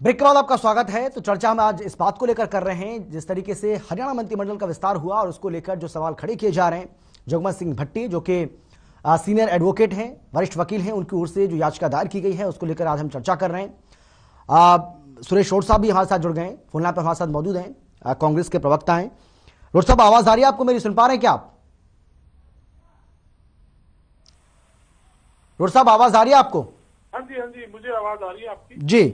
Break के बाद आपका स्वागत है। तो चर्चा हम आज इस बात को लेकर कर रहे हैं, जिस तरीके से हरियाणा मंत्रिमंडल का विस्तार हुआ और उसको लेकर जो सवाल खड़े किए जा रहे हैं। जगमत सिंह भट्टी जो कि सीनियर एडवोकेट हैं, वरिष्ठ वकील हैं, उनकी ओर से जो याचिका दायर की गई है उसको लेकर आज हम चर्चा कर रहे हैं। सुरेश रोड साहब भी हमारे साथ जुड़ गए हैं, फोन लाइन पर हमारे साथ मौजूद हैं, कांग्रेस के प्रवक्ता हैं। रोड साहब, आवाज आ रही है आपको मेरी? सुन पा रहे हैं क्या आप? रोड साहब, आवाज आ रही है आपको? हाँ जी, मुझे आवाज आ रही है आपकी। जी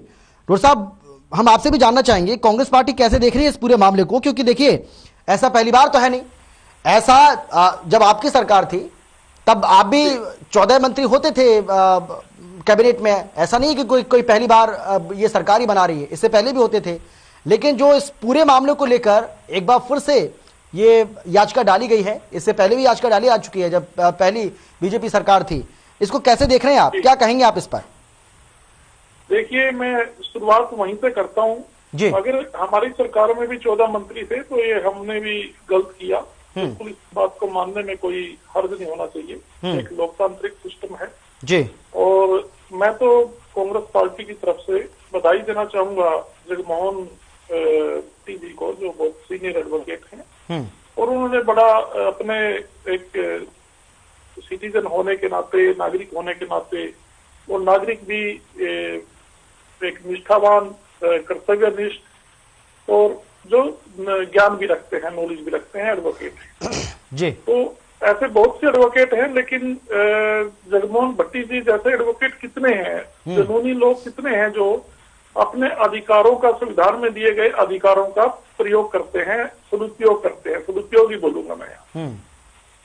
रोड साहब, हम आपसे भी जानना चाहेंगे कांग्रेस पार्टी कैसे देख रही है इस पूरे मामले को, क्योंकि देखिए ऐसा पहली बार तो है नहीं। ऐसा जब आपकी सरकार थी तब आप भी 14 मंत्री होते थे कैबिनेट में। ऐसा नहीं कि कोई पहली बार ये सरकार ही बना रही है, इससे पहले भी होते थे। लेकिन जो इस पूरे मामले को लेकर एक बार फिर से ये याचिका डाली गई है, इससे पहले भी याचिका डाली आ चुकी है जब पहली बीजेपी सरकार थी। इसको कैसे देख रहे हैं आप, क्या कहेंगे आप इस पर? देखिए, मैं शुरुआत वहीं से करता हूँ जी। अगर हमारी सरकार में भी 14 मंत्री थे तो ये हमने भी गलत किया। बिल्कुल इस बात को मानने में कोई हर्ज नहीं होना चाहिए। एक लोकतांत्रिक सिस्टम है जी। और मैं तो कांग्रेस पार्टी की तरफ से बधाई देना चाहूंगा जगमोहन जी को, जो बहुत सीनियर एडवोकेट हैं, और उन्होंने बड़ा अपने एक सिटीजन होने के नाते, नागरिक होने के नाते, और नागरिक भी एक निष्ठावान, कर्तव्यनिष्ठ और जो ज्ञान भी रखते हैं, नॉलेज भी रखते हैं, एडवोकेट जी। तो ऐसे बहुत से एडवोकेट हैं, लेकिन जगमोहन भट्टी जी जैसे एडवोकेट कितने हैं, कानूनी लोग कितने हैं जो अपने अधिकारों का, संविधान में दिए गए अधिकारों का प्रयोग करते हैं, सदुपयोग करते हैं। सदुपयोग ही बोलूंगा मैं यहाँ।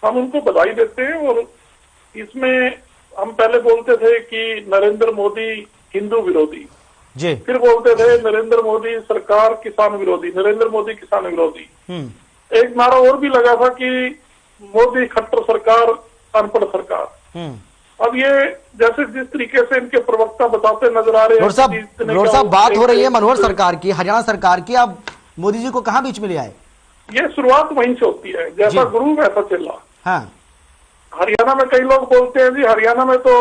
हम उनको बधाई देते हैं। और इसमें हम पहले बोलते थे कि नरेंद्र मोदी हिंदू विरोधी जी, फिर बोलते थे नरेंद्र मोदी सरकार किसान विरोधी, नरेंद्र मोदी किसान विरोधी। एक नारा और भी लगा था कि मोदी खट्टर सरकार, अनपढ़ सरकार। अब ये जैसे जिस तरीके से इनके प्रवक्ता बताते नजर आ रहे हैं। रोड साहब, बात हो रही है मनोहर सरकार की, हरियाणा सरकार की। अब मोदी जी को कहाँ बीच में ले आए? ये शुरुआत वहीं से होती है, जैसा गुरु वैसा चला। हाँ। हरियाणा में कई लोग बोलते हैं जी हरियाणा में तो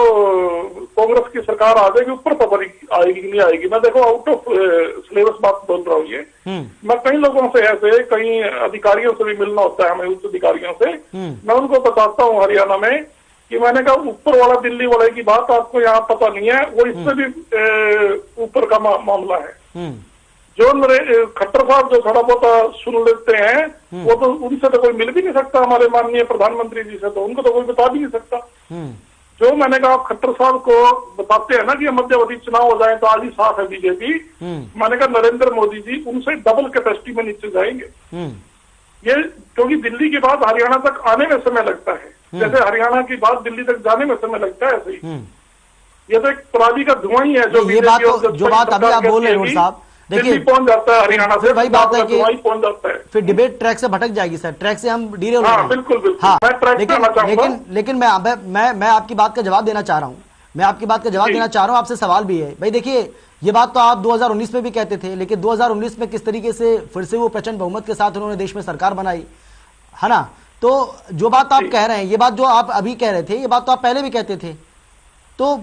कांग्रेस की सरकार आ जाएगी, ऊपर पता नहीं आएगी कि नहीं आएगी। मैं देखो आउट ऑफ सिलेबस बात बोल रहा हूँ। ये मैं कई लोगों से, ऐसे कई अधिकारियों से भी मिलना होता है हमें, उच्च अधिकारियों से। मैं उनको बताता हूँ हरियाणा में कि मैंने कहा ऊपर वाला दिल्ली वाले की बात आपको यहाँ पता नहीं है, वो इससे भी ऊपर का मामला है। जो खट्टर साहब जो थोड़ा बहुत सुन लेते हैं, वो तो उनसे तो कोई मिल भी नहीं सकता, हमारे माननीय प्रधानमंत्री जी से, तो उनको तो कोई बता भी नहीं सकता। जो मैंने कहा आप खट्टर साहब को बताते हैं ना कि मध्यावधि चुनाव हो जाए तो आज ही साफ है बीजेपी। मैंने कहा नरेंद्र मोदी जी उनसे डबल कैपेसिटी में नीचे जाएंगे। ये क्योंकि दिल्ली के बाद हरियाणा तक आने में समय लगता है, जैसे हरियाणा की बात दिल्ली तक जाने में समय लगता है, ऐसे ही ये तो एक पराली का धुआं ही है। जो ये बात जो बात अभी आप बोल रहे हैं साहब, देखिए पहुंच जाता है हरियाणा से, वही बात है कि पहुंच जाता है। फिर डिबेट ट्रैक से भटक जाएगी सर, ट्रैक से हम डीरे हो रहे हैं। बिल्कुल हाँ, लेकिन मैं आपकी बात का जवाब देना चाह रहा हूँ। मैं आपकी बात का जवाब देना चाह रहा हूँ, आपसे सवाल भी है भाई। देखिए ये बात तो आप 2019 में भी कहते थे, लेकिन 2019 में किस तरीके से फिर से वो प्रचंड बहुमत के साथ उन्होंने देश में सरकार बनाई, है ना? तो जो बात आप कह रहे हैं, ये बात जो आप अभी कह रहे थे, ये बात तो आप पहले भी कहते थे। तो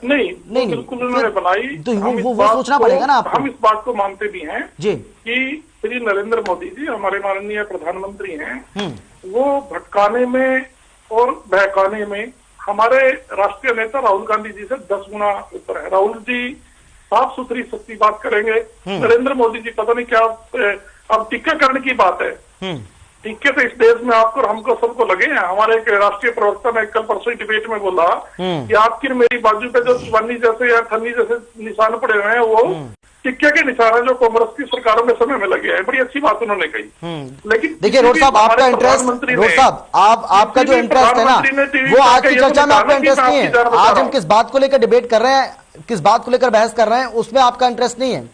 नहीं बिल्कुल उन्होंने बनाई, तो वो सोचना पड़ेगा ना आपको। हम इस बात को मानते भी हैं जी कि श्री नरेंद्र मोदी जी हमारे माननीय प्रधानमंत्री हैं, वो भटकाने में और बहकाने में हमारे राष्ट्रीय नेता राहुल गांधी जी से 10 गुना ऊपर है। राहुल जी साफ सुथरी सच्ची बात करेंगे, नरेंद्र मोदी जी पता नहीं क्या। अब टीकाकरण की बात है, टीके तो इस देश में आपको और हमको सबको लगे हैं। हमारे एक राष्ट्रीय प्रवक्ता ने कल परसों डिबेट में बोला कि आपकी मेरी बाजू पे जो चवन्नी जैसे या ठन्नी जैसे निशान पड़े हुए हैं, वो टीके के निशान है जो कांग्रेस की सरकारों के समय में लगे हैं। बड़ी अच्छी बात उन्होंने कही। लेकिन देखिए रोड साहब, आपका इंटरेस्ट, रोड साहब आपका जो इंटरेस्ट है ना, वो आज की चर्चा में आपका इंटरेस्ट नहीं है। आज हम किस बात को लेकर डिबेट कर रहे हैं, किस बात को लेकर बहस कर रहे हैं, उसमें आपका इंटरेस्ट नहीं है।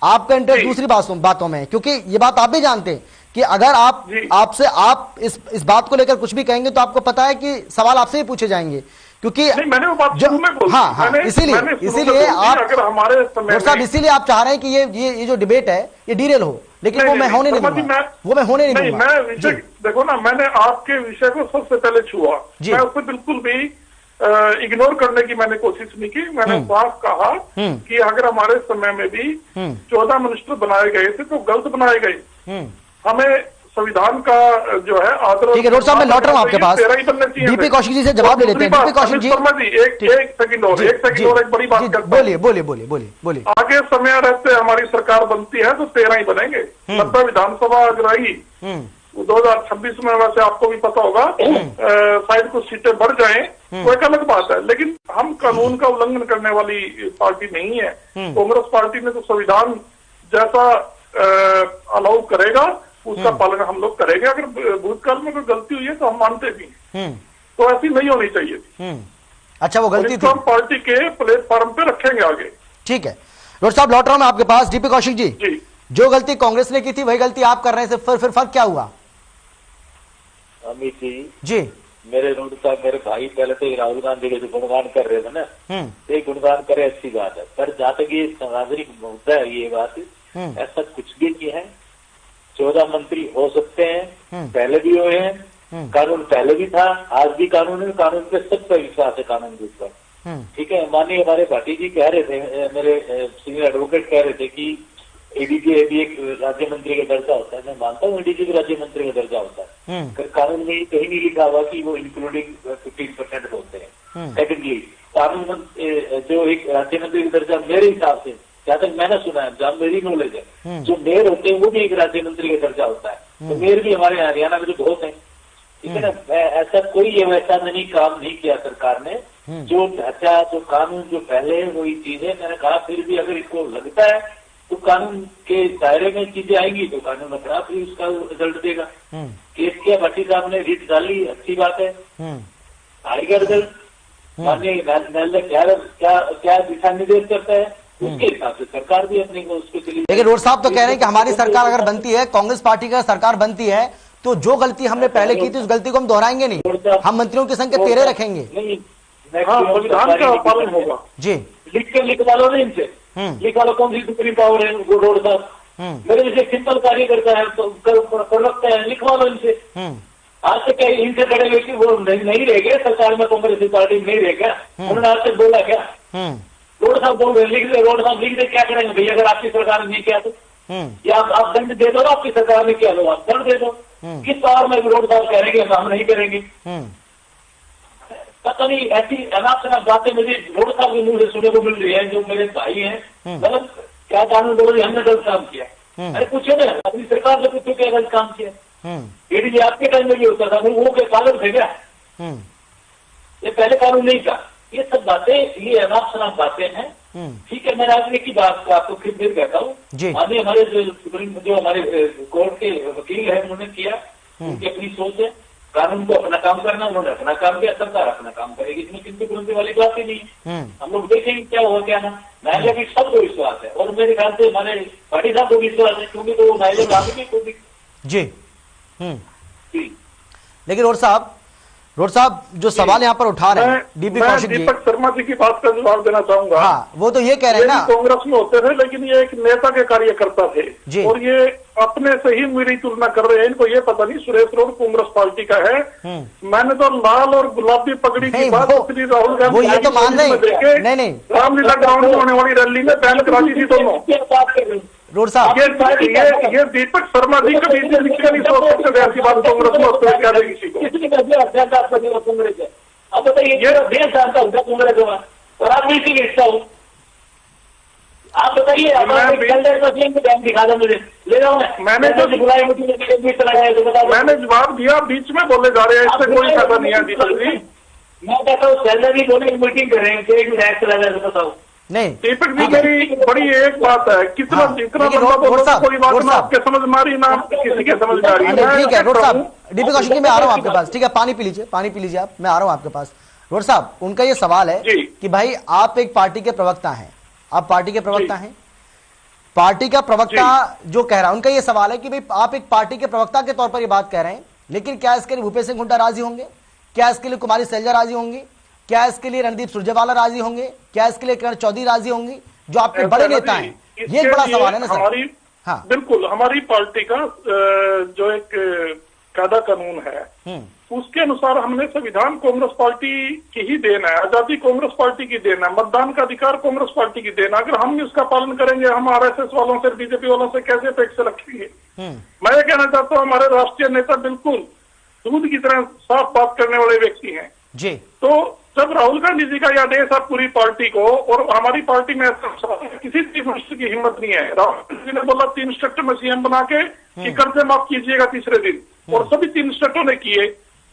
आपका इंटरेस्ट दूसरी बातों में है, क्योंकि ये बात आप भी जानते हैं कि अगर आप इस बात को लेकर कुछ भी कहेंगे तो आपको पता है कि सवाल आपसे ही पूछे जाएंगे, क्योंकि मैंने वो बात शुरू में बोली। हाँ, इसीलिए आप अगर हमारे साहब इसीलिए आप चाह रहे हैं कि ये जो डिबेट है ये डीरेल हो, लेकिन वो मैं होने नहीं दूंगा, वो मैं होने नहीं दूंगा। मैं विषय देखो ना, मैंने आपके विषय को सबसे पहले छुआ, मैं उससे बिल्कुल भी इग्नोर करने की मैंने कोशिश नहीं की। मैंने साफ कहा कि अगर हमारे समय में भी 14 मिनिस्टर बनाए गए थे तो गलत बनाए गए। हमें संविधान का जो है आदर। ठीक है रोड साहब, मैं लौट रहा हूं आपके पास। 13 ही बनने चाहिए। डीपी कौशिक जी से जवाब ले लेते हैं। डीपी कौशिक जी, शर्मा जी, एक सेकंड और एक बड़ी बात करता हूं। बोलिए बोलिए बोलिए बोलिए बोलिए। आगे समय रहते हमारी सरकार बनती है तो 13 ही बनेंगे। 90 विधानसभा अगर आई 2026 में, वैसे आपको भी पता होगा, शायद कुछ सीटें बढ़ जाएं तो एक अलग बात है, लेकिन हम कानून का उल्लंघन करने वाली पार्टी नहीं है। कांग्रेस पार्टी ने तो संविधान जैसा अलाउ करेगा उसका पालन हम लोग करेंगे। अगर भूतकाल में कोई गलती हुई है तो हम मानते भी हैं, तो ऐसी नहीं होनी चाहिए थी। अच्छा, वो गलती थी, हम पार्टी के प्लेटफॉर्म पे रखेंगे आगे। ठीक है रोड साहब, लौट रहा हूं मैं आपके पास। डीपी कौशिक जी, जो गलती कांग्रेस ने की थी वही गलती आप कर रहे हैं, फिर फर्क क्या हुआ? अमित जी, मेरे रोड साहब, मेरे भाई पहले तो राहुल गांधी के जो गुणगान कर रहे थे ना, ये गुणगान करे अच्छी बात है, पर जहाँ तक ये सार्वजनिक मुद्दा है ये बात, ऐसा कुछ भी नहीं है। 14 मंत्री हो सकते हैं, पहले भी हुए हैं, कानून पहले भी था, आज भी कानून है, कानून पे सबका विश्वास है, कानून के ऊपर। ठीक है, माननीय हमारे भाटी जी कह रहे थे, मेरे सीनियर एडवोकेट कह रहे थे कि एडीजी भी एक राज्य मंत्री का दर्जा होता है। मैं मानता हूँ एडीजी भी राज्य मंत्री का दर्जा होता है, पर कानून में कहीं नहीं लिखा हुआ कि वो इंक्लूडिंग 15% होते हैं। सेकेंडली, कानून जो एक राज्य मंत्री का दर्जा मेरे हिसाब से, जहाँ तक मैंने सुना है, जहाँ मेरी नॉलेज है, जो मेयर होते हैं वो भी एक राज्य मंत्री का दर्जा होता है। तो मेयर भी हमारे हरियाणा में जो बहुत है, ठीक है ना। ऐसा कोई वैसा नहीं काम नहीं किया सरकार ने, जो ढांचा जो कानून जो पहले है वही चीज है। मैंने कहा फिर भी अगर इसको लगता है तो कानून के दायरे में चीजें आएंगी तो कानून अपना फिर उसका रिजल्ट देगा। केस किया, भट्टी साहब ने रिट डाली, अच्छी बात है, आएगा रिजल्ट। माननीय न्यायालय क्या दिशा निर्देश करता है उसके हिसाब से सरकार भी अपने को उसको चली। लेकिन रोड साहब तो कह रहे हैं कि हमारी सरकार अगर बनती है, कांग्रेस पार्टी का सरकार बनती है, तो जो गलती हमने पहले की थी उस गलती को हम दोहराएंगे नहीं, हम मंत्रियों की संख्या 13 रखेंगे। संविधान का पालन होगा जी, लिखवा लो ना इनसे, लिखवा लो कौन सी सुप्रीम पावर है रोड साहब। मेरे जैसे सिंपल कार्यकर्ता है, प्रवक्ता है, लिखवा लो इनसे। आज तक क्या इनसे बड़े व्यक्ति वो नहीं रह गए सरकार में, कांग्रेस पार्टी नहीं रह गया, उन्होंने आज तक बोला क्या? रोड साहब बोल रहे, लिख दे, रोड साहब लिख दे, क्या करेंगे भैया अगर आपकी सरकार ने नहीं किया तो? या आप दंड दे दो ना, आपकी सरकार ने किया तो आप दंड दे दो। किस पावर में रोड साहब करेंगे हम नहीं करेंगे? पता नहीं, ऐसी अनाप शनाप बातें मुझे रोड साहब के मुंह से सुनने को मिल रही है, जो मेरे भाई हैं, मतलब क्या कानून बोल रहे हमने गलत काम किया। अरे पूछो ना, अपनी सरकार से पूछो क्या गलत काम किया। एडीजी आपके टाइम में भी होता था, वो के पागल थे क्या? ये पहले कानून नहीं था। ये सब बातें, ये अनाप शनाप बातें हैं। ठीक है, मैंने आज की बात आपको फिर कहता हूँ। माननीय हमारे जो हमारे कोर्ट के वकील है उन्होंने किया, उनकी अपनी सोच है, कानून को अपना काम करना, उन्होंने अपना काम किया, सरकार अपना काम करेगी, इसमें किसी पुरंती वाली बात ही नहीं है। हम लोग देखेंगे क्या हुआ क्या ना। न्यायालय भी सबको विश्वास है और मेरे ख्याल से हमारे पार्टी साहब को विश्वास है, क्योंकि तो न्यायालय में को भी जी। लेकिन रोड साहब जो सवाल यहाँ पर उठा रहे हैं डीपी कौशिक जी, दीपक शर्मा जी की बात का जवाब देना चाहूंगा। हाँ, वो तो ये कह रहे हैं ना, कांग्रेस में होते थे लेकिन ये एक नेता के कार्यकर्ता थे और ये अपने से ही मेरी तुलना कर रहे हैं। इनको ये पता नहीं सुरेश रोड कांग्रेस पार्टी का है। मैंने तो लाल और गुलाबी पगड़ी की बात राहुल गांधी, वो ये तो मान रहे नहीं, रामलीला ग्राउंड में होने वाली रैली में बैन कराती थी दोनों। रोड साहब ये दीपक शर्मा जी कभी नहीं सोच सकते ऐसी बात कांग्रेस में होते क्या किसी को। कांग्रेस है, अब बताइए ये देश जानता हूँ कांग्रेस में और आप भी इसी हिस्सा हूँ। आप बताइए, दिखा दो मुझे, ले जाओ। मैंने जो बुलाया मैंने जवाब दिया, बीच में बोले जा रहे हैं, इससे कोई फायदा नहीं है दीपक जी। मैं कहता हूँ सैलरी बोले मीटिंग करेंगे, एक विधायक चला जाए तो बताओ। नहीं दीपक जी, मेरी बड़ी एक बात है, कितना जितना कोई बात ना आपके समझ में आ रही ना किसी के समझ में आ रही है। ठीक है रोड साहब, डीपी कौशिक जी मैं आ रहा हूँ आपके पास, ठीक है, पानी पी लीजिए आप, मैं आ रहा हूँ आपके पास। रोड साहब, उनका ये सवाल है कि भाई आप एक पार्टी के प्रवक्ता हैं, आप पार्टी के प्रवक्ता हैं, पार्टी का प्रवक्ता जो कह रहा है, उनका ये सवाल है कि भाई आप एक पार्टी के प्रवक्ता के तौर पर ये बात कह रहे हैं, लेकिन क्या इसके लिए भूपेश सिंह हुड्डा राजी होंगे? क्या इसके लिए कुमारी सैलजा राजी होंगी? क्या इसके लिए रणदीप सुरजेवाला राजी होंगे? क्या इसके लिए किरण चौधरी राजी होंगी, जो आपके बड़े नेता हैं? ये एक बड़ा सवाल है ना सर। हाँ बिल्कुल, हमारी पार्टी का जो एक कायदा कानून है उसके अनुसार हमने संविधान कांग्रेस पार्टी की ही देना है, आजादी कांग्रेस पार्टी की देना है, मतदान का अधिकार कांग्रेस पार्टी की देना। अगर हम उसका पालन करेंगे, हम आरएसएस वालों से, बीजेपी वालों से कैसे अपेक्षा रखेंगे? मैं ये कहना चाहता हूँ, हमारे राष्ट्रीय नेता बिल्कुल दूध की तरह साफ बात करने वाले व्यक्ति हैं जी। तो जब राहुल गांधी जी का यह आदेश है पूरी पार्टी को, और हमारी पार्टी में किसी चीफ मिनिस्टर की हिम्मत नहीं है। राहुल गांधी जी ने बोला 3 स्टेट में सीएम बना के कि कर्जे माफ कीजिएगा तीसरे दिन, और सभी 3 स्टेटों ने किए।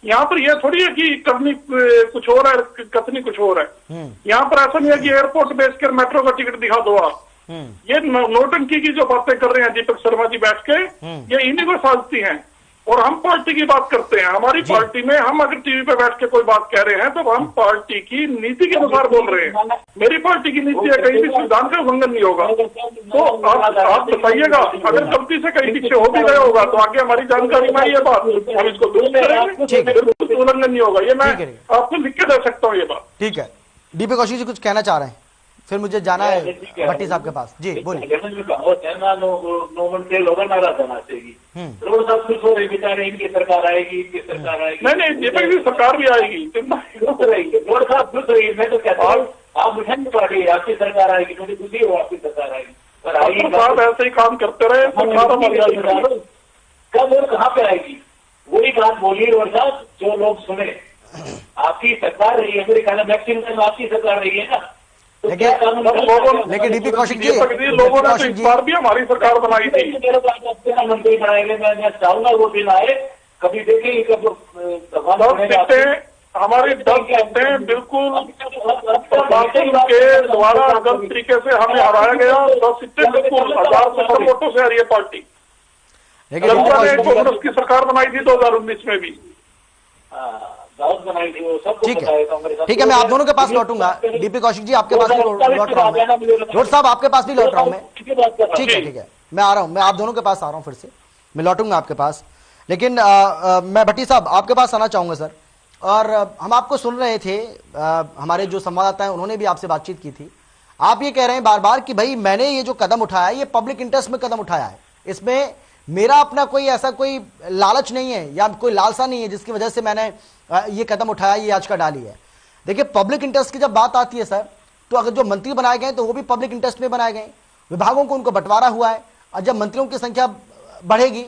यहाँ पर यह थोड़ी है कि करनी कुछ और है, कथनी कुछ और है। यहाँ पर ऐसा नहीं है कि एयरपोर्ट बेच कर मेट्रो का टिकट दिखा दो आप। ये नोटंकी की जो बातें कर रहे हैं दीपक शर्मा जी बैठ के, ये इन्हीं को साजती हैं। और हम पार्टी की बात करते हैं, हमारी पार्टी में हम अगर टीवी पे बैठ के कोई बात कह रहे हैं तो हम पार्टी की नीति के अनुसार बोल रहे हैं। मेरी पार्टी की नीति है कहीं भी संविधान का उल्लंघन नहीं होगा। तो आप बताइएगा, अगर गलती से कहीं पीछे हो भी गया होगा तो आगे हमारी जानकारी में ये बात हम इसको दुरुस्त करेंगे, बिल्कुल उल्लंघन नहीं होगा। ये मैं आपको लिख के दे सकता हूँ ये बात। ठीक है, डीपी कौशिक जी कुछ कहना चाह रहे हैं, फिर मुझे जाना है भट्टी साहब के पास। जी बोलिए। रोड साहब खुश हो रहे बेचारे, इनकी सरकार आएगी, इनकी सरकार आएगी। नहीं दीपक जी सरकार भी आएगी, खुश रहेगी, रोड साहब खुश रही। मैं तो कहता हूँ आप मुझे पार्टी आपकी सरकार आएगी, मुझे खुशी हो आपकी सरकार आएगी, पर आएगी साहब ऐसे ही काम करते रहे। कब और कहाँ पे आएगी वही बात बोलिए रोड साहब, जो लोग सुने। आपकी सरकार रही है, मेरे ख्याल में मैक्सिमम आपकी सरकार रही है ना। लेकिन डीपी कौशिक जी, लोगों ने तो इस बार भी हमारी सरकार बनाई थी। मंत्री बनाएंगे, मैं चाहूंगा वो दिन आए, कभी देखेंगे कब हमारी 10 सीटें बिल्कुल प्रशासन के द्वारा गलत तरीके से हमें हराया गया। 10 सीटें बिल्कुल 1000 वोटों से हारी है पार्टी। जनता ने कांग्रेस की सरकार बनाई थी 2019 में भी। ठीक है, मैं आप दोनों के पास लौटूंगा। डीपी कौशिक जी आपके पास भी लौट रहा हूँ मैं, रोड साहब आपके पास भी लौट रहा हूँ मैं। ठीक है, मैं आ रहा हूँ, मैं आप दोनों के पास आ रहा हूँ, फिर से मैं लौटूंगा आपके पास। लेकिन मैं भट्टी साहब आपके पास आना चाहूंगा सर। और हम आपको सुन रहे थे, हमारे जो संवाददाता हैं उन्होंने भी आपसे बातचीत की थी। आप ये कह रहे हैं बार बार कि भाई मैंने ये जो कदम उठाया है ये पब्लिक इंटरेस्ट में कदम उठाया है, इसमें मेरा अपना कोई ऐसा कोई लालच नहीं है या कोई लालसा नहीं है जिसकी वजह से मैंने ये कदम उठाया, ये याचिका डाली है। देखिए पब्लिक इंटरेस्ट की जब बात आती है सर, तो अगर जो मंत्री बनाए गए तो वो भी पब्लिक इंटरेस्ट में बनाए गए, विभागों को उनको बंटवारा हुआ है। और जब मंत्रियों की संख्या बढ़ेगी,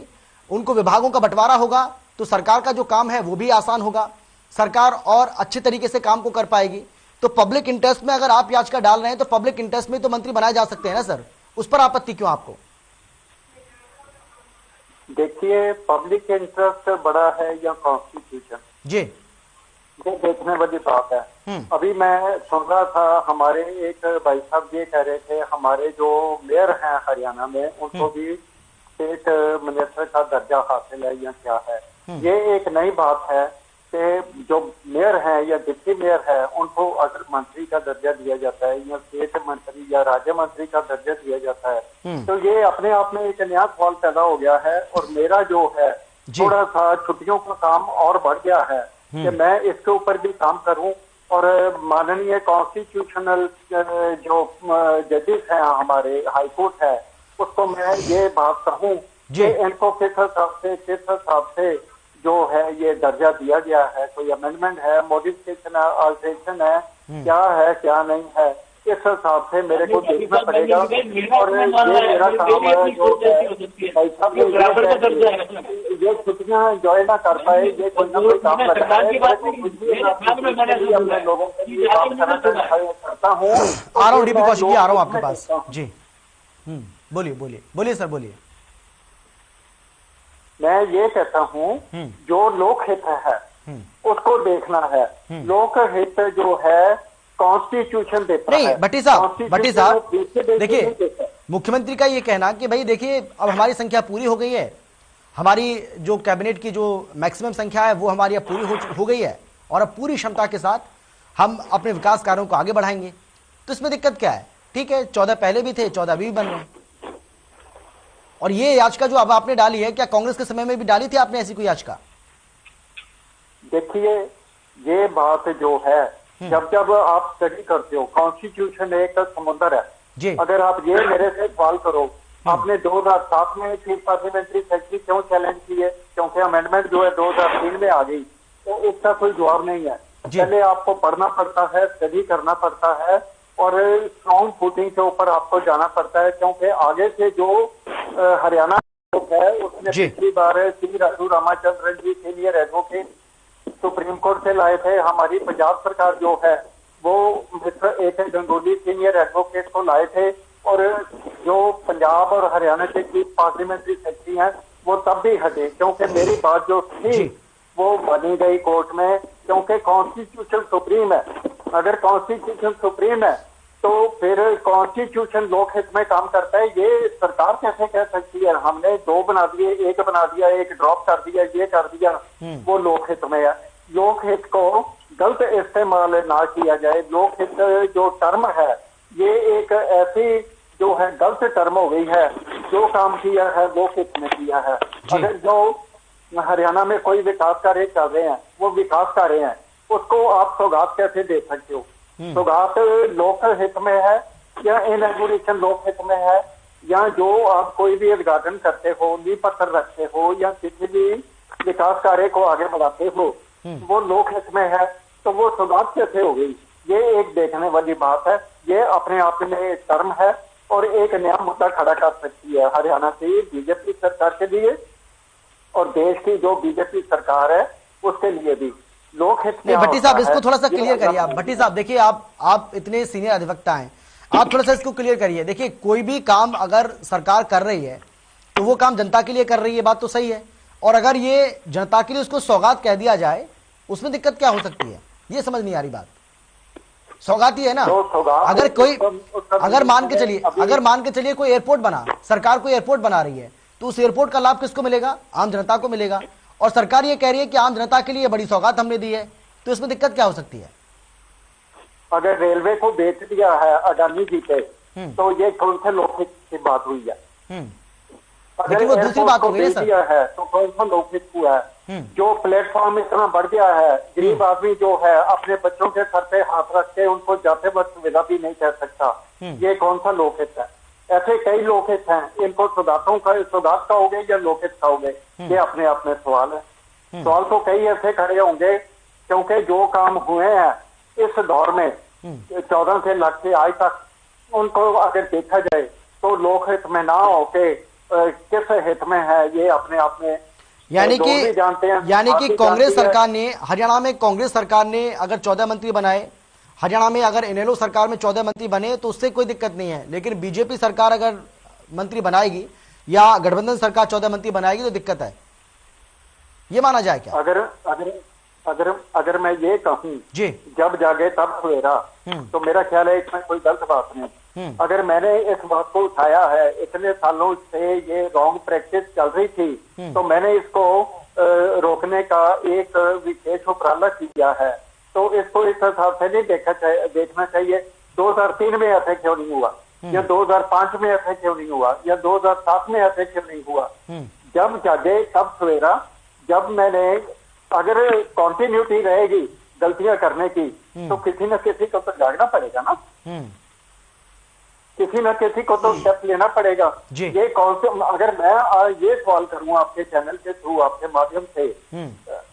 उनको विभागों का बंटवारा होगा, तो सरकार का जो काम है वो भी आसान होगा, सरकार और अच्छे तरीके से काम को कर पाएगी। तो पब्लिक इंटरेस्ट में अगर आप याचिका डाल रहे हैं तो पब्लिक इंटरेस्ट में तो मंत्री बनाए जा सकते हैं ना सर, उस पर आपत्ति क्यों आपको? देखिए पब्लिक इंटरेस्ट बड़ा है या कॉन्स्टिट्यूशन जी, ये देखने वाली बात है। अभी मैं सुन रहा था, हमारे एक भाई साहब ये कह रहे थे हमारे जो मेयर हैं हरियाणा में उनको भी स्टेट मिनिस्टर का दर्जा हासिल है या क्या है। ये एक नई बात है कि जो मेयर है या डिप्टी मेयर है उनको अगर मंत्री का दर्जा दिया जाता है या स्टेट मंत्री या राज्य मंत्री का दर्जा दिया जाता है, तो ये अपने आप में एक नया सवाल पैदा हो गया है। और मेरा जो है थोड़ा सा छुट्टियों का काम और बढ़ गया है कि मैं इसके ऊपर भी काम करूं। और माननीय कॉन्स्टिट्यूशनल जो जजेस हैं हमारे हाईकोर्ट है, उसको मैं ये बात कहूं कि इनको किस हिसाब से जो है ये दर्जा दिया गया है, कोई अमेंडमेंट है, मॉडिफिकेशन है, अल्टरेशन है, क्या नहीं है, इस हिसाब से मेरे को देखना पड़ेगा। और ये मेरा काम है जो ये छुट्टियां एंजॉय ना कर पाए, ये कोई ना कोई काम लगता है। मैं लोगों के लिए काम करता हूँ। आ रहा हूँ डीपी कौशिक जी, आ रहा हूँ आपके पास जी। बोलिए सर, बोलिए। मैं ये कहता हूँ जो लोकहित है उसको देखना है। लोकहित जो है कॉन्स्टिट्यूशन देता है। भट्टी साहब देखिए, मुख्यमंत्री का ये कहना कि भाई देखिए अब हमारी संख्या पूरी हो गई है, हमारी जो कैबिनेट की जो मैक्सिमम संख्या है वो हमारी अब पूरी हो गई है और अब पूरी क्षमता के साथ हम अपने विकास कार्यों को आगे बढ़ाएंगे। तो इसमें दिक्कत क्या है? ठीक है, 14 पहले भी थे, 14 अभी भी बन रहे हैं। और ये याचिका जो अब आपने डाली है, क्या कांग्रेस के समय में भी डाली थी आपने ऐसी कोई याचिका? देखिए ये बात जो है, जब आप स्टडी करते हो, कॉन्स्टिट्यूशन एक समुद्र है। अगर आप ये मेरे से सवाल करो, आपने 2007 में चीफ पार्लियामेंट्री सेक्रेटरी क्यों चैलेंज किए? क्योंकि अमेंडमेंट जो है 2003 में आ गई। तो उसका कोई जवाब नहीं है। पहले आपको पढ़ना पड़ता है, स्टडी करना पड़ता है और स्ट्रॉन्ग फुटिंग के ऊपर आपको जाना पड़ता है, क्योंकि आगे से जो हरियाणा है उसने पिछली बार श्री राजू रामाचंद्रन जी सीनियर एडवोकेट सुप्रीम कोर्ट से लाए थे। हमारी पंजाब सरकार जो है वो mister A.K. Gangoli senior advocate को लाए थे, और जो पंजाब और हरियाणा के चीफ पार्लियामेंट्री सेक्रेटरी हैं वो तब भी हटे, क्योंकि मेरी बात जो थी वो बनी गई कोर्ट में, क्योंकि कॉन्स्टिट्यूशन सुप्रीम है। अगर कॉन्स्टिट्यूशन सुप्रीम है तो फिर कॉन्स्टिट्यूशन लोक हित में काम करता है। ये सरकार कैसे कह सकती है हमने 2 बना दिए, 1 बना दिया, 1 ड्रॉप कर दिया, ये कर दिया, वो लोक हित में है। लोक हित को गलत इस्तेमाल ना किया जाए। लोक हित जो टर्म है ये एक ऐसी जो है गलत टर्म हो गई है। जो काम किया है लोक हित में किया है। अगर जो हरियाणा में कोई विकास कार्य चल रहे हैं वो विकास कार्य हैं, उसको आप सौगात कैसे दे सकते हो? सौगात लोक हित में है या इनॉग्रेशन लोक हित में है, या जो आप कोई भी उद्घाटन करते हो, नींव पत्थर रखते हो या किसी भी विकास कार्य को आगे बढ़ाते हो वो लोक हित में है, तो वो सौगात कैसे हो गई? ये एक देखने वाली बात है। ये अपने आप में एक टर्म है और एक नया मुद्दा खड़ा कर सकती है हरियाणा की बीजेपी सरकार के लिए और देश की जो बीजेपी सरकार है उसके लिए भी। लोक हित में भट्टी साहब इसको थोड़ा सा क्लियर करिए आप। भट्टी साहब देखिए, आप इतने सीनियर अधिवक्ता हैं, आप थोड़ा सा इसको क्लियर करिए। देखिए, कोई भी काम अगर सरकार कर रही है तो वो काम जनता के लिए कर रही है, बात तो सही है। और अगर ये जनता के लिए उसको सौगात कह दिया जाए उसमें दिक्कत क्या हो सकती है? ये समझ नहीं आ रही बात। सौगात ही है ना। अगर कोई अगर मान के चलिए कोई एयरपोर्ट बना, सरकार कोई एयरपोर्ट बना रही है तो उस एयरपोर्ट का लाभ किसको मिलेगा? आम जनता को मिलेगा। और सरकार ये कह रही है कि आम जनता के लिए बड़ी सौगात हमने दी है, तो इसमें दिक्कत क्या हो सकती है? अगर रेलवे को बेच दिया है अडानी जी पे तो ये कौन से लोकहित की बात हुई है? लेकिन वो दूसरी बात हो गई सर। दिया है तो कौन सा लोकहित हुआ है? जो प्लेटफॉर्म इतना बढ़ गया है, गरीब आदमी जो है अपने बच्चों के सर पे हाथ रख के उनको जाते वक्त विदा भी नहीं कह सकता, ये कौन सा लोकहित है? ऐसे कई लोकहित हैं, इनको सौगात कहोगे या लोकहित कहोगे, ये अपने आप में सवाल है। सवाल तो कई ऐसे खड़े होंगे, क्योंकि जो काम हुए हैं इस दौर में 14 से लग के आज तक, उनको अगर देखा जाए तो लोकहित में ना होके किस हित में है, ये अपने आप में यानी कि कांग्रेस सरकार ने, हरियाणा में कांग्रेस सरकार ने अगर 14 मंत्री बनाए, हरियाणा में अगर इनेलो सरकार में 14 मंत्री बने तो उससे कोई दिक्कत नहीं है। लेकिन बीजेपी सरकार अगर मंत्री बनाएगी या गठबंधन सरकार 14 मंत्री बनाएगी तो दिक्कत है, ये माना जाए क्या? अगर मैं ये कहूँ जी जब जागे तब सवेरा, तो मेरा ख्याल है इसमें कोई गलत बात नहीं। अगर मैंने इस बात को उठाया है, इतने सालों से ये रॉन्ग प्रैक्टिस चल रही थी, तो मैंने इसको रोकने का एक विशेष उपराला किया है। तो इसको इस हिसाब से नहीं देखना चाहिए 2003 में ऐसे क्यों नहीं हुआ, या 2005 में ऐसे क्यों नहीं हुआ, या 2007 में ऐसे क्यों नहीं हुआ। जब जागे तब सवेरा। जब मैंने अगर कॉन्टिन्यूटी रहेगी गलतियां करने की तो किसी न किसी को तो जागना पड़ेगा ना, किसी न किसी को तो स्टेप लेना पड़ेगा। ये कौन से, अगर मैं ये सवाल करूं आपके चैनल के थ्रू, आपके माध्यम से,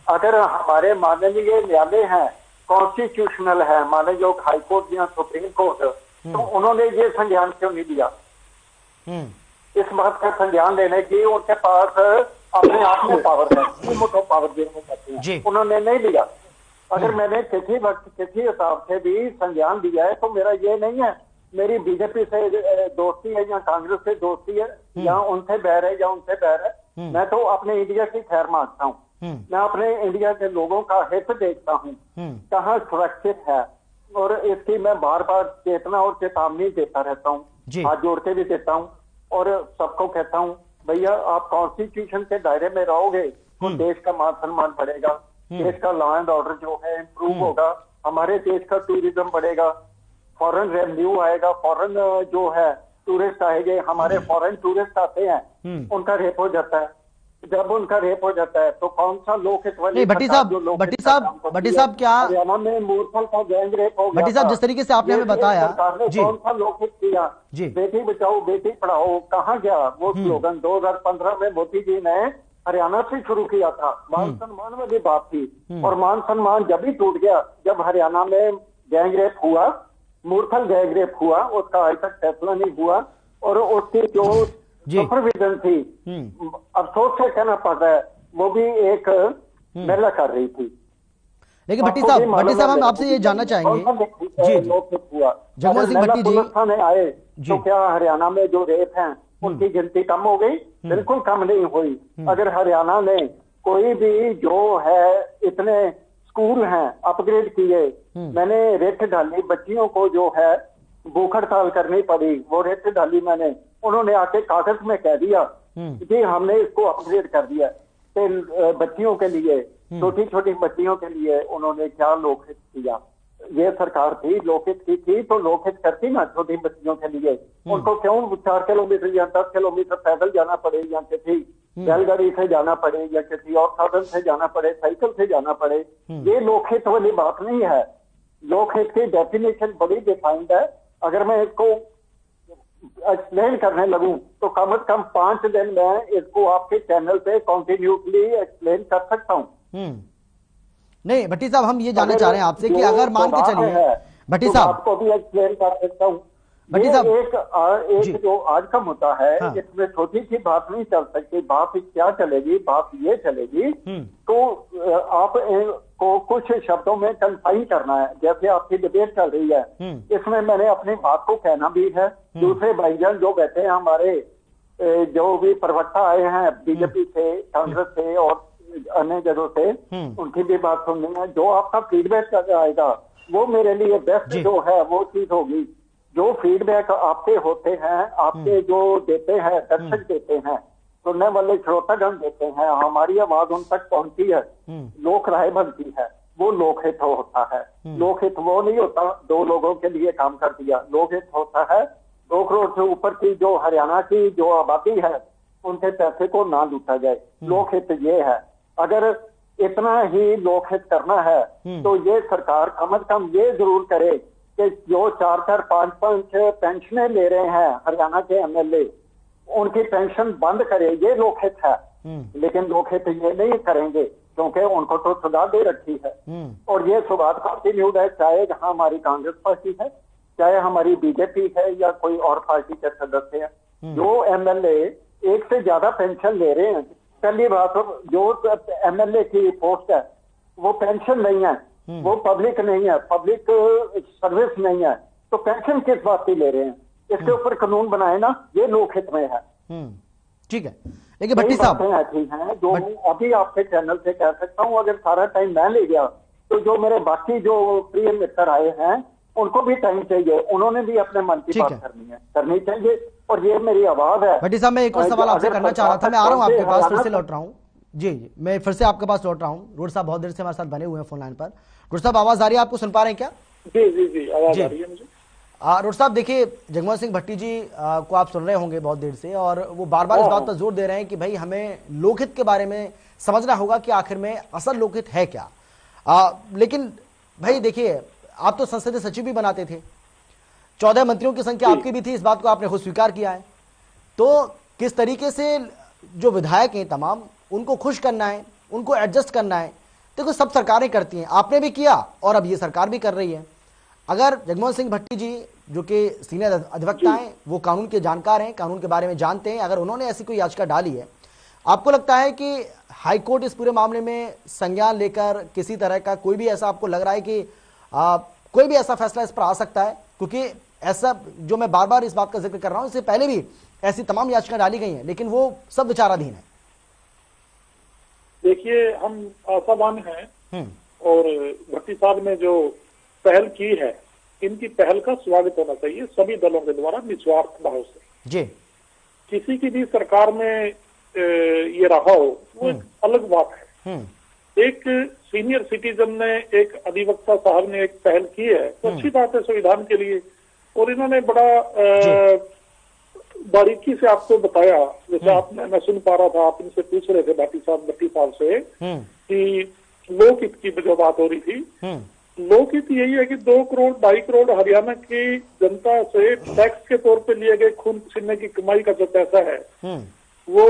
अगर हमारे माननीय न्यायालय हैं, कॉन्स्टिट्यूशनल है, माने जो हाई कोर्ट या सुप्रीम कोर्ट, तो उन्होंने ये संज्ञान क्यों नहीं लिया? इस बात का संज्ञान लेने की उनके पास अपने आप में पावर है, मुठो पावर देने करते हैं, उन्होंने नहीं लिया। अगर मैंने किसी वक्त किसी हिसाब से भी संज्ञान दिया है तो मेरा ये नहीं है मेरी बीजेपी से दोस्ती है या कांग्रेस से दोस्ती है या उनसे बैर है या उनसे बैर है। मैं तो अपने इंडिया की खैर मांगता हूँ, मैं अपने इंडिया के लोगों का हित देखता हूँ कहाँ सुरक्षित है, और इसकी मैं बार बार चेतना और चेतावनी देता रहता हूँ, हाथ जोड़ के भी देता हूँ और सबको कहता हूँ भैया आप कॉन्स्टिट्यूशन के दायरे में रहोगे तो देश का मान सम्मान बढ़ेगा, देश का लॉ एंड ऑर्डर जो है इम्प्रूव होगा, हमारे देश का टूरिज्म बढ़ेगा, फॉरेन रेवेन्यू आएगा, फॉरेन जो है टूरिस्ट आएंगे, हमारे फॉरेन टूरिस्ट आते हैं उनका रेप हो जाता है। जब उनका रेप हो जाता है तो कौन सा लोकहित वाली भट्टी साहब क्या हरियाणा में मूर्खल का गैंग रेप हो गया? भट्टी साहब जिस तरीके से आपने हमें बताया जी, कौन सा लोकहित किया? बेटी बचाओ बेटी पढ़ाओ कहाँ गया वो स्लोगन? 2015 में मोदी जी ने हरियाणा से शुरू किया था, मान सम्मान वाली बात थी। और मान सम्मान जब भी टूट गया जब हरियाणा में गैंग रेप हुआ, मूर्थल गैंग रेप हुआ, उसका आज तक फैसला नहीं हुआ। और उसकी जो सुपरविजन थी, अफसोस से कहना पड़ रहा है, वो भी एक महिला कर रही थी। लेकिन भट्टी साहब हम आपसे ये जानना चाहेंगे जी जगमोहन सिंह भट्टी जी थाने आए तो क्या हरियाणा में जो रेप हैं उनकी गिनती कम हो गई? बिल्कुल कम नहीं हुई। अगर हरियाणा ने कोई भी जो है इतने स्कूल हैं अपग्रेड किए, मैंने रेट डाली, बच्चियों को जो है भूख हड़ताल करनी पड़ी, वो रेट डाली मैंने, उन्होंने आके कागज में कह दिया कि हमने इसको अपग्रेड कर दिया। तो बच्चियों के लिए, छोटी छोटी बच्चियों के लिए उन्होंने क्या लोकहित किया? ये सरकार थी लोकहित की थी तो लोकहित करती ना छोटी बच्चियों के लिए। उनको क्यों 4 किलोमीटर या 10 किलोमीटर पैदल जाना पड़े, या किसी बैलगाड़ी से जाना पड़े, या किसी और साधन से जाना पड़े, साइकिल से जाना पड़े? ये लोकहित वाली बात नहीं है। लोकहित की डेफिनेशन बड़ी डिफाइंड है। अगर मैं इसको एक्सप्लेन करने लगूं तो कम से कम 5 दिन में इसको आपके चैनल पे कंटिन्यूसली एक्सप्लेन कर सकता हूं। नहीं भट्टी साहब, हम ये जानना चाह रहे हैं आपसे कि अगर मान के चलिए भट्टी साहब, आपको भी एक्सप्लेन कर सकता हूँ। भट्टी साहब, एक जो आज का मुद्दा है, इसमें छोटी सी बात नहीं चल सकती। बात क्या चलेगी? बात ये चलेगी तो आप को कुछ शब्दों में कन्फाइन करना है। जैसे आपकी डिबेट चल रही है, इसमें मैंने अपनी बात को कहना भी है। दूसरे भाईजान जो बैठे हैं हमारे, जो भी प्रवक्ता आए हैं बीजेपी से, कांग्रेस से और अन्य जगहों से, उनकी भी बात सुननी है। जो आपका फीडबैक आएगा वो मेरे लिए बेस्ट जो है वो चीज होगी। जो फीडबैक आपके होते हैं, आपके जो देते हैं, दर्शक देते हैं, सुनने वाले श्रोतागण देते हैं, हमारी आवाज उन तक पहुंचती है, लोक राय बनती है, वो लोकहित होता है। लोकहित वो नहीं होता 2 लोगों के लिए काम कर दिया। लोकहित होता है 2 करोड़ से ऊपर की जो हरियाणा की जो आबादी है उनके पैसे को ना लूटा जाए। लोकहित ये है। अगर इतना ही लोकहित करना है तो ये सरकार कम से कम ये जरूर करे कि जो 4-4, 5-5 पेंशनें ले रहे हैं हरियाणा के एमएलए, उनकी पेंशन बंद करे। ये लोकहित है। लेकिन लोकहित ये नहीं करेंगे क्योंकि उनको तो सजा दे रखी है। और ये सुबात कंटिन्यूड है, चाहे हमारी कांग्रेस पार्टी है, चाहे हमारी बीजेपी है या कोई और पार्टी के सदस्य है। जो एमएलए एक से ज्यादा पेंशन ले रहे हैं, पहली बात जो एमएलए की पोस्ट है वो पेंशन नहीं है, वो पब्लिक नहीं है, पब्लिक सर्विस नहीं है, तो पेंशन किस बात की ले रहे हैं? इसके ऊपर कानून बनाए ना, ये लोकहित में है। ठीक है। लेकिन भट्टी साहब ऐसी हैं जो अभी आपके चैनल से कह सकता हूँ, अगर सारा टाइम मैं ले गया तो जो मेरे बाकी जो प्रिय मित्र आए हैं उनको भी टाइम चाहिए, उन्होंने भी अपने मन की बात करनी चाहिए। और ये मेरी आवाज है। भट्टी साहब, मैं एक और सवाल आपसे करना चाह रहा था, मैं आ रहा हूँ आपके पास, फिर से लौट रहा हूँ। जी मैं फिर से आपके पास लौट रहा हूँ। रोड साहब बहुत देर से हमारे साथ बने हुए हैं फोन लाइन पर। रोड साहब, आवाज आ रही है? आपको सुन पा रहे हैं क्या? जी आवाज आ रही है मुझे। रोड साहब, देखिए जगमोहन सिंह भट्टी जी को आप सुन रहे होंगे बहुत देर से, और वो बार बार इस बात पर जोर दे रहे हैं कि भाई हमें लोकहित के बारे में समझना होगा कि आखिर में असल लोकहित है क्या। लेकिन भाई देखिए, आप तो संसदीय सचिव भी बनाते थे, 14 मंत्रियों की संख्या आपकी भी थी, इस बात को आपने खुद स्वीकार किया है। तो किस तरीके से जो विधायक हैं तमाम, उनको खुश करना है, उनको एडजस्ट करना है, देखो सब सरकारें करती हैं, आपने भी किया और अब ये सरकार भी कर रही है। अगर जगमोहन सिंह भट्टी जी जो कि सीनियर अधिवक्ता हैं, वो कानून के जानकार हैं, कानून के बारे में जानते हैं, अगर उन्होंने ऐसी कोई याचिका डाली है, आपको लगता है कि हाईकोर्ट इस पूरे मामले में संज्ञान लेकर किसी तरह का कोई भी ऐसा आपको लग रहा है कि कोई भी ऐसा फैसला इस पर आ सकता है? क्योंकि ऐसा जो मैं बार बार इस बात का जिक्र कर रहा हूं, इससे पहले भी ऐसी तमाम याचिकाएं डाली गई हैं, लेकिन वो सब विचाराधीन है। देखिए, हम आशावान हैं और भट्टी साहब ने जो पहल की है, इनकी पहल का स्वागत होना चाहिए सभी दलों के द्वारा निस्वार्थ भाव से। जी, किसी की भी सरकार में ये रहा हो वो एक अलग बात है। एक सीनियर सिटीजन ने, एक अधिवक्ता साहब ने एक पहल की है तो अच्छी बात है संविधान के लिए। और इन्होंने बड़ा बारीकी से आपको बताया, जैसे आपने, मैं सुन पा रहा था, आप इनसे पूछ रहे थे भट्टी साहब से कि लोकहित की जो बात हो रही थी, लोकहित यही है कि 2 करोड़ 2.5 करोड़ हरियाणा की जनता से टैक्स के तौर पे लिए गए खून पसीने की कमाई का जो पैसा है वो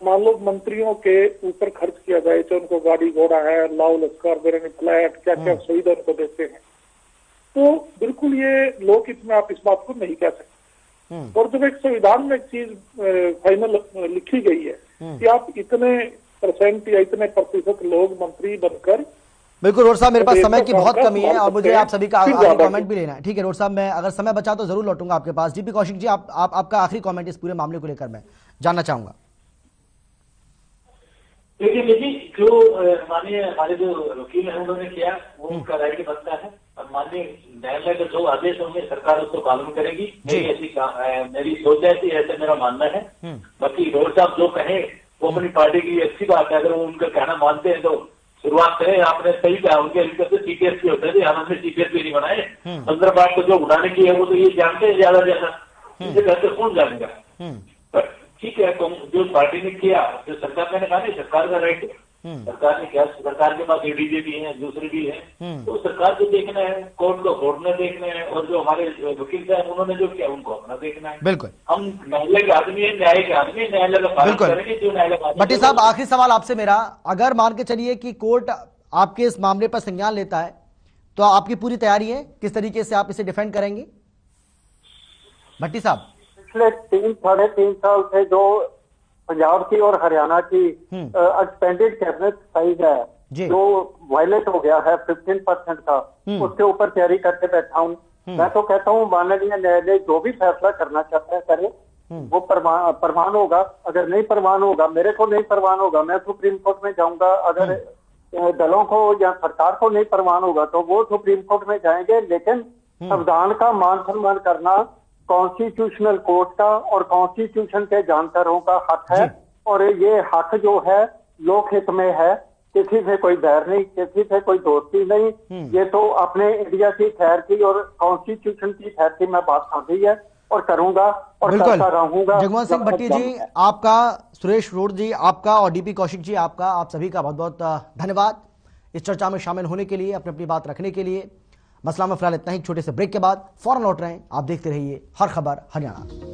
मान लो मंत्रियों के ऊपर खर्च किया जाए, तो उनको गाड़ी घोड़ा है, लाओ लश्कर दे रहे, फ्लैट, क्या क्या सुविधा उनको देते हैं, तो बिल्कुल ये लोकहित में आप इस बात को नहीं कह सकते। और जब एक संविधान में एक चीज फाइनल लिखी गई है कि आप इतने परसेंट या इतने प्रतिशत लोग मंत्री बनकर, बिल्कुल रोड साहब, मेरे पास समय की बहुत कमी है और मुझे आप सभी का आखिरी कमेंट भी लेना है। ठीक है रोड साहब, मैं अगर समय बचा तो जरूर लौटूंगा आपके पास। जीपी कौशिक जी, आपका आखिरी कमेंट इस पूरे मामले को लेकर मैं जानना चाहूंगा। देखिए निधि, जो माननीय हमारे जो वकील है उन्होंने किया वो उनका राइट बनता है, और माननीय न्यायालय का जो आदेश होंगे सरकार उसको पालन करेगी। मेरी सोच है, ऐसे मेरा मानना है। बाकी रोड साहब जो कहे वो अपनी पार्टी की अच्छी बात है, अगर वो उनका कहना मानते हैं तो शुरुआत करें। आपने सही कहा, उनके तो सीपीएसपी होते थे, हमने सीपीएसपी नहीं बनाए। 15 बार को जो उड़ाने की है वो तो ये जानते हैं ज्यादा इसे कहते कौन जानेगा। ठीक है, जो पार्टी ने किया, जो सरकार मैंने कहा नहीं, सरकार का राइट है, सरकार ने किया, सरकार के पास एडीजे भी है, दूसरे भी है, तो सरकार को देखना है, कोर्ट को कोर्ट ने देखना है, और जो हमारे वकील साहब उन्होंने जो किया उनको अपना देखना है। बिल्कुल, हम न्यायालय के आदमी है, न्याय के आदमी है, न्यायालय का पालन करेंगे जो न्यायालय। भट्टी साहब, आखिरी सवाल आपसे मेरा, अगर मान के चलिए कि कोर्ट आपके इस मामले पर संज्ञान लेता है तो आपकी पूरी तैयारी है, किस तरीके से आप इसे डिफेंड करेंगे? भट्टी साहब, पिछले 3-3.5 साल से जो पंजाब की और हरियाणा की एक्सपेंडेड कैबिनेट साइज है जो वायलेट हो गया है 15% का, उसके ऊपर तैयारी करके बैठा हूँ। मैं तो कहता हूँ माननीय न्यायालय जो भी फैसला करना चाहता है करे, वो प्रमाण होगा। अगर नहीं प्रमाण होगा, मेरे को नहीं प्रमाण होगा, मैं सुप्रीम कोर्ट में जाऊंगा। अगर दलों को या सरकार को नहीं प्रमाण होगा तो वो सुप्रीम कोर्ट में जाएंगे। लेकिन संविधान का मान सम्मान करना कॉन्स्टिट्यूशनल कोर्ट का और कॉन्स्टिट्यूशन के जानकारों का हक है, और ये हक जो है लोकहित में है। किसी से कोई बैर नहीं, किसी से कोई दोस्ती नहीं, ये तो अपने इंडिया की खैर की और कॉन्स्टिट्यूशन की खैर की मैं बात कर दी है और करूंगा और करता रहूंगा। जगमोहन सिंह भट्टी जी आपका, सुरेश रोड जी आपका, और डीपी कौशिक जी आपका, आप सभी का बहुत बहुत धन्यवाद इस चर्चा में शामिल होने के लिए, अपनी बात रखने के लिए। मसला में फिलहाल इतना ही, छोटे से ब्रेक के बाद फौरन लौट रहे हैं। आप देखते रहिए हर खबर हरियाणा।